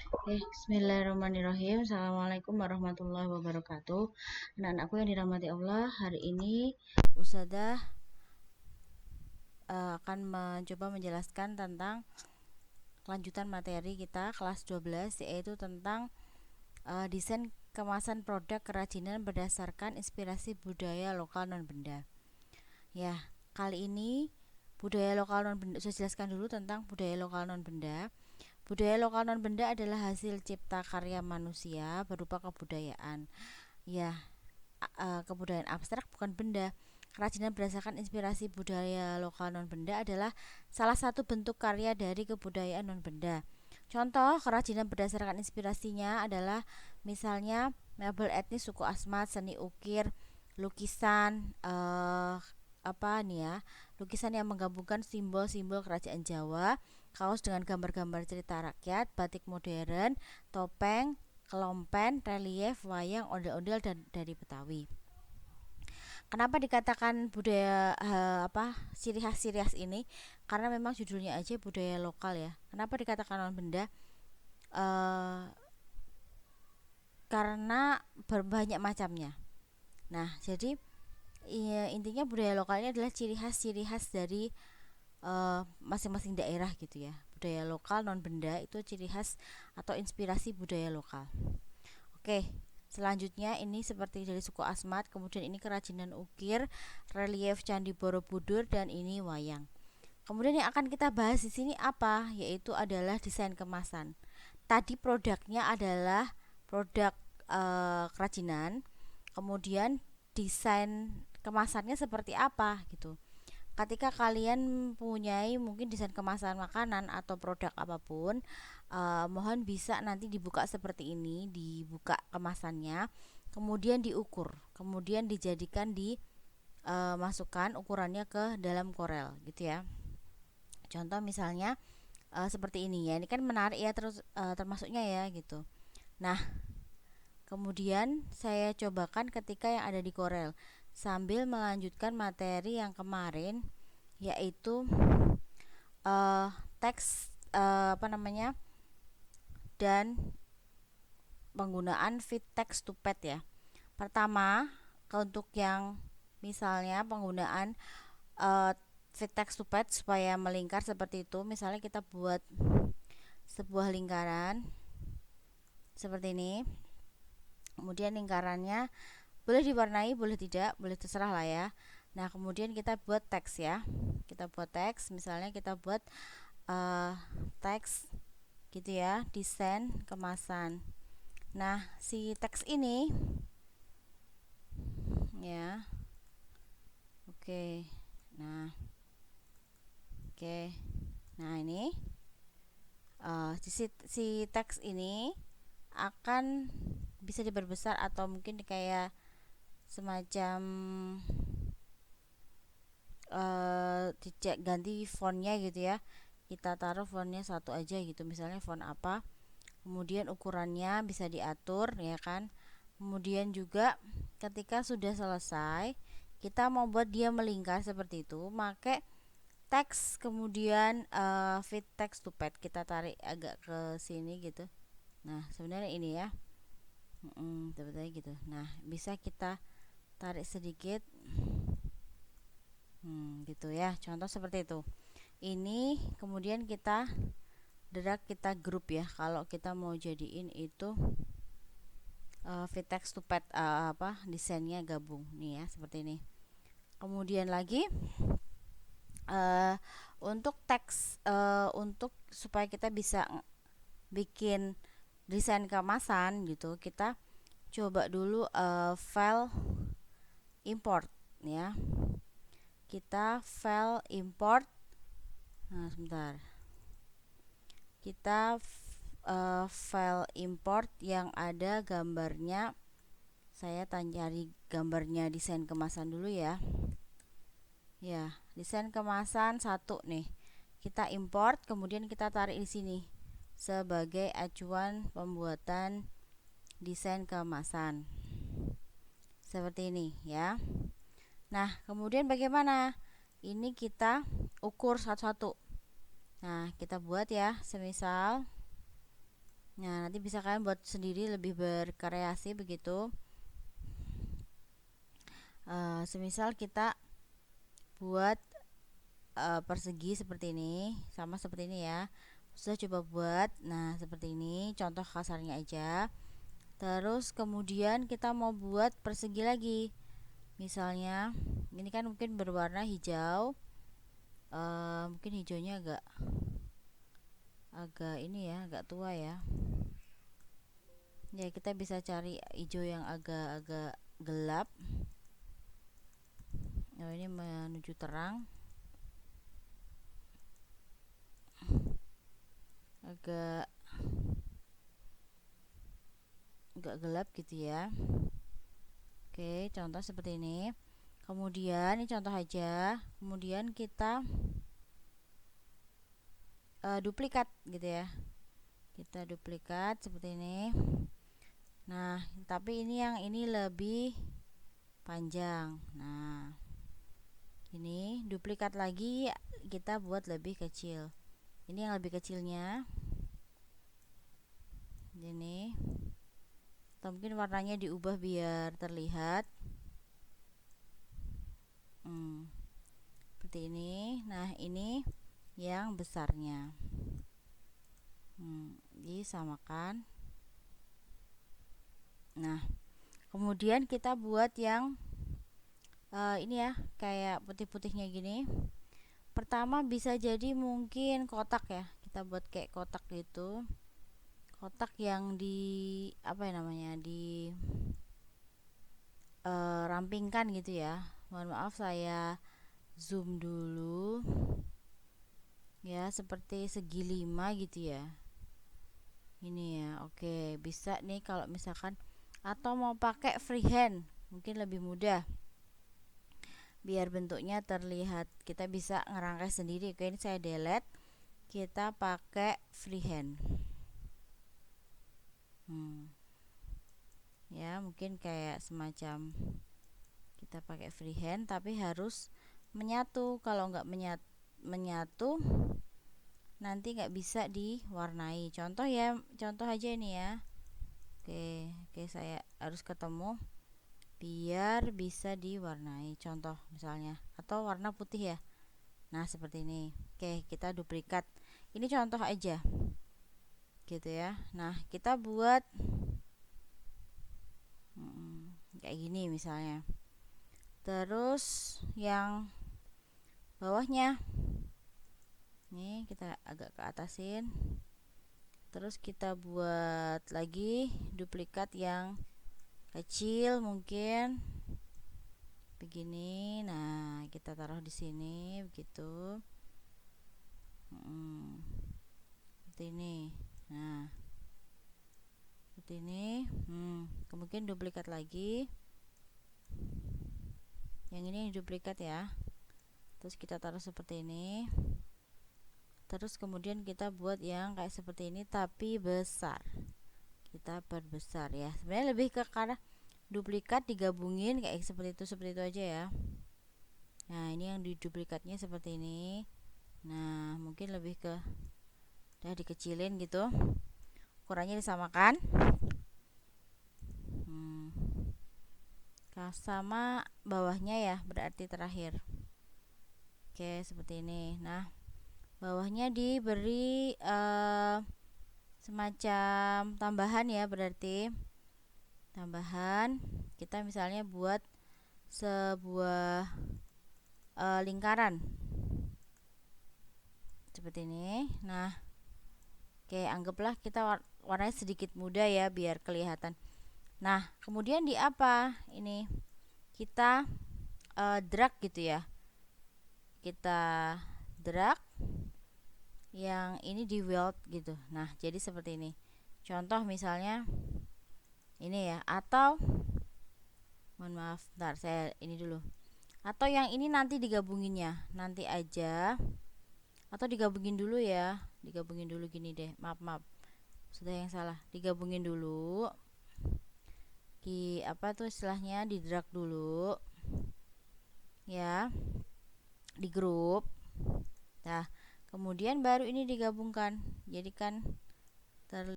Bismillahirrahmanirrahim. Assalamualaikum warahmatullahi wabarakatuh. Anak-anakku yang dirahmati Allah, hari ini Ustazah akan mencoba menjelaskan tentang kelanjutan materi kita kelas 12, yaitu tentang desain kemasan produk kerajinan berdasarkan inspirasi budaya lokal non benda. Ya, kali ini budaya lokal non benda, saya jelaskan dulu tentang budaya lokal non benda. Budaya lokal non benda adalah hasil cipta karya manusia berupa kebudayaan. Ya, kebudayaan abstrak bukan benda. Kerajinan berdasarkan inspirasi budaya lokal non benda adalah salah satu bentuk karya dari kebudayaan non benda. Contoh kerajinan berdasarkan inspirasinya adalah misalnya mebel etnis suku Asmat, seni ukir, lukisan lukisan yang menggabungkan simbol-simbol kerajaan Jawa, kaos dengan gambar-gambar cerita rakyat, batik modern, topeng, kelompen, relief, wayang, ondel-ondel dan dari Betawi. Kenapa dikatakan budaya ciri khas ini? Karena memang judulnya aja budaya lokal ya. Kenapa dikatakan non benda? Karena berbanyak macamnya. Nah, jadi intinya budaya lokal ini adalah ciri khas dari masing-masing daerah gitu ya. Budaya lokal non benda itu ciri khas atau inspirasi budaya lokal. Oke, selanjutnya ini seperti dari suku Asmat, kemudian ini kerajinan ukir, relief Candi Borobudur, dan ini wayang. Kemudian yang akan kita bahas di sini apa? Yaitu adalah desain kemasan. Tadi produknya adalah produk kerajinan, kemudian desain kemasannya seperti apa gitu. Ketika kalian mempunyai mungkin desain kemasan makanan atau produk apapun, mohon bisa nanti dibuka seperti ini, dibuka kemasannya, kemudian diukur, kemudian dijadikan masukkan ukurannya ke dalam Corel gitu ya. Contoh misalnya seperti ini ya, ini kan menarik ya, terus termasuknya ya gitu. Nah, kemudian saya cobakan ketika yang ada di Corel sambil melanjutkan materi yang kemarin, yaitu teks dan penggunaan fit text to pad ya. Pertama, untuk yang misalnya penggunaan fit text to pad supaya melingkar seperti itu, misalnya kita buat sebuah lingkaran seperti ini, kemudian lingkarannya boleh diwarnai, boleh tidak, boleh terserah lah ya. Nah, kemudian kita buat teks ya, kita buat teks, misalnya kita buat teks gitu ya, desain kemasan. Nah, si teks ini ya, oke, nah ini si teks ini akan bisa diperbesar atau mungkin kayak semacam ganti fontnya gitu ya. Kita taruh fontnya satu aja gitu, misalnya font apa, kemudian ukurannya bisa diatur ya kan. Kemudian juga ketika sudah selesai kita mau buat dia melingkar seperti itu, pakai teks, kemudian fit text to pad, kita tarik agak ke sini gitu. Nah, sebenarnya ini ya sebetulnya gitu. Nah, bisa kita tarik sedikit gitu ya, contoh seperti itu. Ini kemudian kita drag, kita grup ya, kalau kita mau jadiin itu fit text to pad desainnya gabung nih ya, seperti ini. Kemudian lagi untuk teks, untuk supaya kita bisa bikin desain kemasan gitu, kita coba dulu file import ya. Kita file import. Nah, sebentar. Kita file import yang ada gambarnya. Saya cari gambarnya desain kemasan dulu ya. Ya, desain kemasan satu nih. Kita import, kemudian kita tarik di sini sebagai acuan pembuatan desain kemasan. Seperti ini ya. Nah, kemudian bagaimana? Ini kita ukur satu-satu. Nah, kita buat ya, semisal Nah, nanti bisa kalian buat sendiri, lebih berkreasi begitu. Semisal kita buat persegi seperti ini, sama seperti ini ya. Sudah coba buat. Nah, seperti ini contoh kasarnya aja. Terus kemudian kita mau buat persegi lagi. Misalnya ini kan mungkin berwarna hijau. Mungkin hijaunya agak ini ya, agak tua ya. Ya, kita bisa cari hijau yang agak gelap. Oh, ini menuju terang. Agak gelap gitu ya. Oke, contoh seperti ini. Kemudian ini contoh aja. Kemudian kita duplikat gitu ya. Kita duplikat seperti ini. Nah, tapi ini lebih panjang. Nah, ini duplikat lagi, kita buat lebih kecil. Ini yang lebih kecilnya. Ini. Atau mungkin warnanya diubah biar terlihat. Seperti ini. Nah, ini yang besarnya. Disamakan. Nah, kemudian kita buat yang ini ya, kayak putih-putihnya gini. Pertama bisa jadi mungkin kotak ya, kita buat kayak kotak gitu, kotak yang di apa ya namanya, di rampingkan gitu ya. Mohon maaf, saya zoom dulu ya, seperti segi 5 gitu ya. Ini ya, oke, bisa nih kalau misalkan, atau mau pakai freehand mungkin lebih mudah biar bentuknya terlihat. Kita bisa ngerangkai sendiri. Oke, ini saya delete, kita pakai freehand. Ya, mungkin kayak semacam kita pakai freehand, tapi harus menyatu. Kalau nggak menyatu nanti nggak bisa diwarnai. Contoh ya, contoh aja ini ya. Oke, saya harus ketemu biar bisa diwarnai. Contoh misalnya, atau warna putih ya. Nah, seperti ini. Oke, kita duplikat. Ini contoh aja gitu ya. Nah, kita buat kayak gini misalnya. Terus yang bawahnya nih kita agak ke atasin. Terus kita buat lagi duplikat yang kecil mungkin begini. Nah, kita taruh di sini begitu. Seperti ini. Nah, seperti ini. Kemudian duplikat lagi. Yang ini duplikat ya. Terus kita taruh seperti ini. Terus kemudian kita buat yang kayak seperti ini tapi besar. Kita perbesar ya. Sebenarnya lebih ke karena duplikat digabungin kayak seperti itu aja ya. Nah, ini yang diduplikatnya seperti ini. Nah, mungkin lebih ke udah dikecilin gitu, ukurannya disamakan. Sama bawahnya ya, berarti terakhir. Oke, seperti ini. Nah, bawahnya diberi semacam tambahan ya, berarti tambahan. Kita misalnya buat sebuah lingkaran seperti ini. Nah, oke, anggaplah kita warnanya sedikit muda ya biar kelihatan. Nah, kemudian di apa ini kita drag gitu ya, kita drag yang ini di weld gitu. Nah, jadi seperti ini. Contoh misalnya ini ya, atau mohon maaf, bentar saya ini dulu. Atau yang ini nanti digabunginnya, nanti aja. Atau digabungin dulu ya, digabungin dulu gini deh. Maaf, sudah yang salah. Digabungin dulu. Di apa tuh istilahnya, di drag dulu. Ya. Di grup. Nah, kemudian baru ini digabungkan. Jadi kan